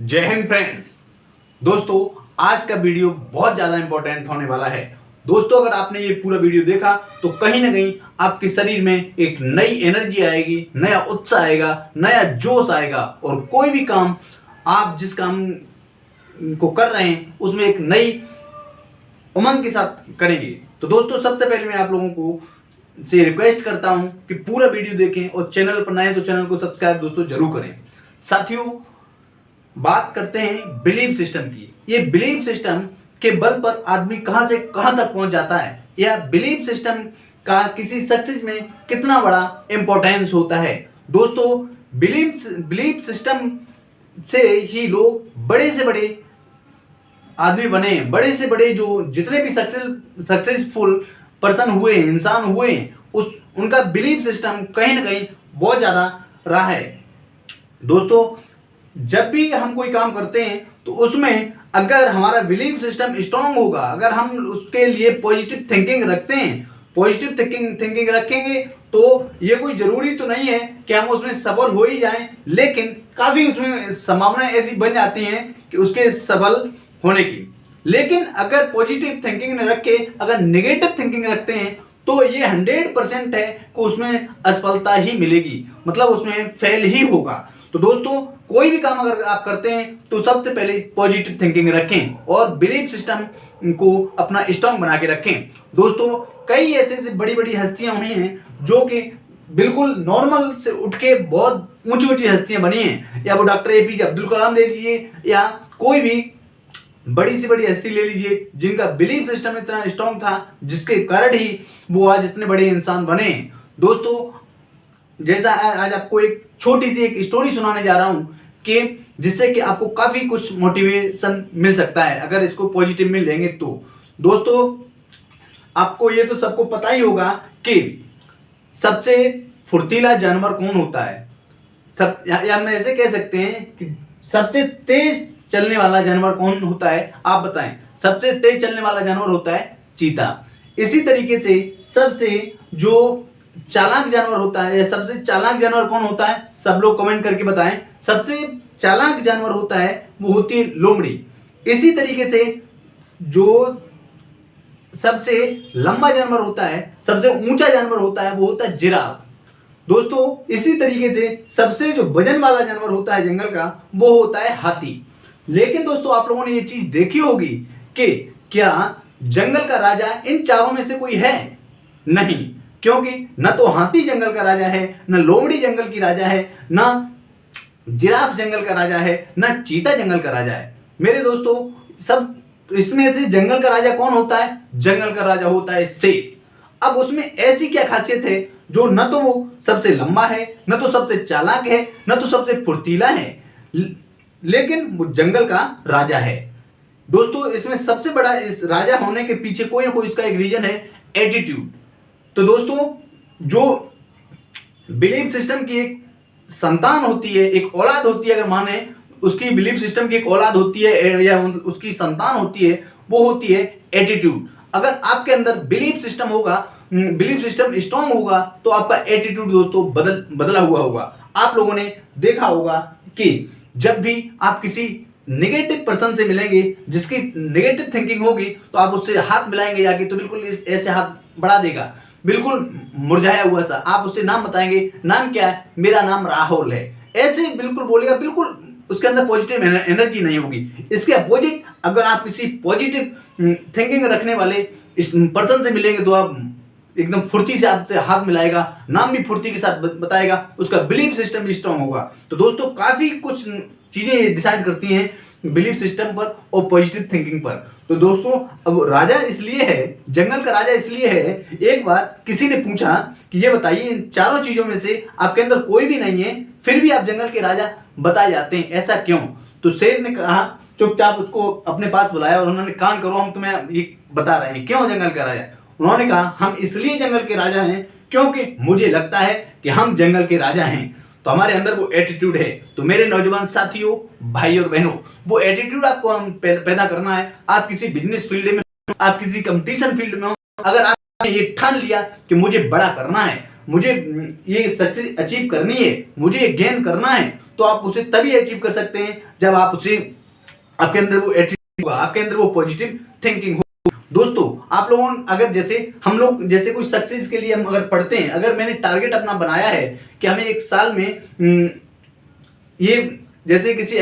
जय हिंद फ्रेंड्स। दोस्तों आज का वीडियो बहुत ज़्यादा इंपॉर्टेंट होने वाला है। दोस्तों अगर आपने ये पूरा वीडियो देखा तो कहीं ना कहीं आपके शरीर में एक नई एनर्जी आएगी, नया उत्साह आएगा, नया जोश आएगा और कोई भी काम आप जिस काम को कर रहे हैं उसमें एक नई उमंग के साथ करेंगे। तो दोस्तों सबसे पहले मैं आप लोगों को से रिक्वेस्ट करता हूं कि पूरा वीडियो देखें और चैनल पर नए तो चैनल को सब्सक्राइब दोस्तों जरूर करें। साथियों बात करते हैं बिलीफ सिस्टम की। ये बिलीफ सिस्टम के बल पर आदमी कहां से कहां तक पहुंच जाता है, या बिलीफ सिस्टम का किसी सक्सेस में कितना बड़ा इंपॉर्टेंस होता है। दोस्तों बिलीफ सिस्टम से ही लोग बड़े से बड़े आदमी बने, बड़े से बड़े जो जितने भी सक्सेसफुल पर्सन हुए, इंसान हुए, उनका बिलीफ सिस्टम कहीं ना कहीं बहुत ज़्यादा रहा है। दोस्तों जब भी हम कोई काम करते हैं तो उसमें अगर हमारा बिलीफ सिस्टम स्ट्रांग होगा, अगर हम उसके लिए पॉजिटिव थिंकिंग रखते हैं, पॉजिटिव थिंकिंग रखेंगे तो ये कोई ज़रूरी तो नहीं है कि हम उसमें सफल हो ही जाएं, लेकिन काफ़ी उसमें संभावनाएं ऐसी बन जाती हैं कि उसके सफल होने की। लेकिन अगर पॉजिटिव थिंकिंग न रख के अगर नेगेटिव थिंकिंग रखते हैं तो ये 100% है कि उसमें असफलता ही मिलेगी, मतलब उसमें फेल ही होगा। तो दोस्तों कोई भी काम अगर आप करते हैं तो सबसे पहले पॉजिटिव थिंकिंग रखें और बिलीफ सिस्टम को अपना स्ट्रांग बना के रखें। दोस्तों कई ऐसे बड़ी बड़ी हस्तियां हुई हैं जो कि बिल्कुल नॉर्मल से उठ के बहुत ऊंची ऊंची हस्तियां बनी हैं, या वो डॉक्टर APJ अब्दुल कलाम ले लीजिए या कोई भी बड़ी से बड़ी हस्ती ले लीजिए जिनका बिलीफ सिस्टम इतना स्ट्रांग था जिसके कारण ही वो आज इतने बड़े इंसान बने। दोस्तों जैसा आज आपको एक छोटी सी एक स्टोरी सुनाने जा रहा हूं कि जिससे कि आपको काफ़ी कुछ मोटिवेशन मिल सकता है अगर इसको पॉजिटिव में लेंगे तो। दोस्तों आपको ये तो सबको पता ही होगा कि सबसे फुर्तीला जानवर कौन होता है, या हम ऐसे कह सकते हैं कि सबसे तेज चलने वाला जानवर कौन होता है, आप बताएं। सबसे तेज चलने वाला जानवर होता है चीता। इसी तरीके से सबसे जो चालाक जानवर होता है, या सबसे चालाक जानवर कौन होता है, सब लोग कमेंट करके बताएं। सबसे चालाक जानवर होता है वो होती है लोमड़ी। इसी तरीके से जो सबसे लंबा जानवर होता है, सबसे ऊंचा जानवर होता है वो होता है जिराफ। दोस्तों इसी तरीके से सबसे जो वजन वाला जानवर होता है जंगल का वो होता है हाथी। लेकिन दोस्तों आप लोगों ने ये चीज देखी होगी कि क्या जंगल का राजा इन चारों में से कोई है? नहीं, क्योंकि न तो हाथी जंगल का राजा है, न लोमड़ी जंगल की राजा है, न जिराफ जंगल का राजा है, न चीता जंगल का राजा है। मेरे दोस्तों सब इसमें से जंगल का राजा कौन होता है? जंगल का राजा होता है शेर। अब उसमें ऐसी क्या खासियत है जो न तो वो सबसे लंबा है, न तो सबसे चालाक है, न तो सबसे फुर्तीला है, लेकिन वो जंगल का राजा है। दोस्तों इसमें सबसे बड़ा इस राजा होने के पीछे कोई ना कोई इसका एक रीजन है, एटीट्यूड। तो दोस्तों जो बिलीफ सिस्टम की एक संतान होती है, एक औलाद होती है, अगर माने उसकी बिलीफ सिस्टम की एक औलाद होती है या उसकी संतान होती है, वो होती है एटीट्यूड। अगर आपके अंदर बिलीफ सिस्टम होगा, बिलीफ सिस्टम स्ट्रांग होगा तो आपका एटीट्यूड दोस्तों बदला हुआ होगा। आप लोगों ने देखा होगा कि जब भी आप किसी नेगेटिव पर्सन से मिलेंगे जिसकी नेगेटिव थिंकिंग होगी तो आप उससे हाथ मिलाएंगे जाके तो बिल्कुल ऐसे हाथ बढ़ा देगा, बिल्कुल मुरझाया हुआ सा। आप उससे नाम बताएंगे, नाम क्या है? मेरा नाम राहुल है, ऐसे बिल्कुल बोलेगा, बिल्कुल उसके अंदर पॉजिटिव एनर्जी नहीं होगी। इसके अपोजिट अगर आप किसी पॉजिटिव थिंकिंग रखने वाले पर्सन से मिलेंगे तो आप एकदम फुर्ती से आपसे हाथ मिलाएगा, नाम भी फुर्ती के साथ बताएगा, उसका बिलीफ सिस्टम भी स्ट्रांग होगा। तो दोस्तों काफ़ी कुछ चीज़ें डिसाइड करती हैं बिलीफ सिस्टम पर और पॉजिटिव थिंकिंग पर। तो दोस्तों अब राजा इसलिए है, जंगल का राजा इसलिए है, एक बार किसी ने पूछा कि ये बताइए इन चारों चीज़ों में से आपके अंदर कोई भी नहीं है फिर भी आप जंगल के राजा बताए जाते हैं, ऐसा क्यों? तो शेर ने कहा, चुपचाप उसको अपने पास बुलाया और उन्होंने कान करो, हम तुम्हें ये बता रहे हैं क्यों जंगल का राजा। उन्होंने कहा हम इसलिए जंगल के राजा हैं क्योंकि मुझे लगता है कि हम जंगल के राजा हैं, तो हमारे अंदर वो एटीट्यूड है। तो मेरे नौजवान साथियों, भाई और बहनों, वो एटीट्यूड आपको पैदा करना है। आप किसी बिजनेस फील्ड में, आप किसी कंपटीशन फील्ड में हो, अगर आपने ये ठान लिया कि मुझे बड़ा करना है, मुझे ये सक्सेस अचीव करनी है, मुझे ये गेन करना है, तो आप उसे तभी अचीव कर सकते हैं जब आप उसे आपके अंदर वो एटीट्यूड होगा, आपके अंदर वो पॉजिटिव थिंकिंग हो। दोस्तों आप लोगों अगर जैसे हम लोग जैसे कोई सक्सेस के लिए हम अगर पढ़ते हैं, अगर मैंने टारगेट अपना बनाया है कि हमें एक साल में ये जैसे किसी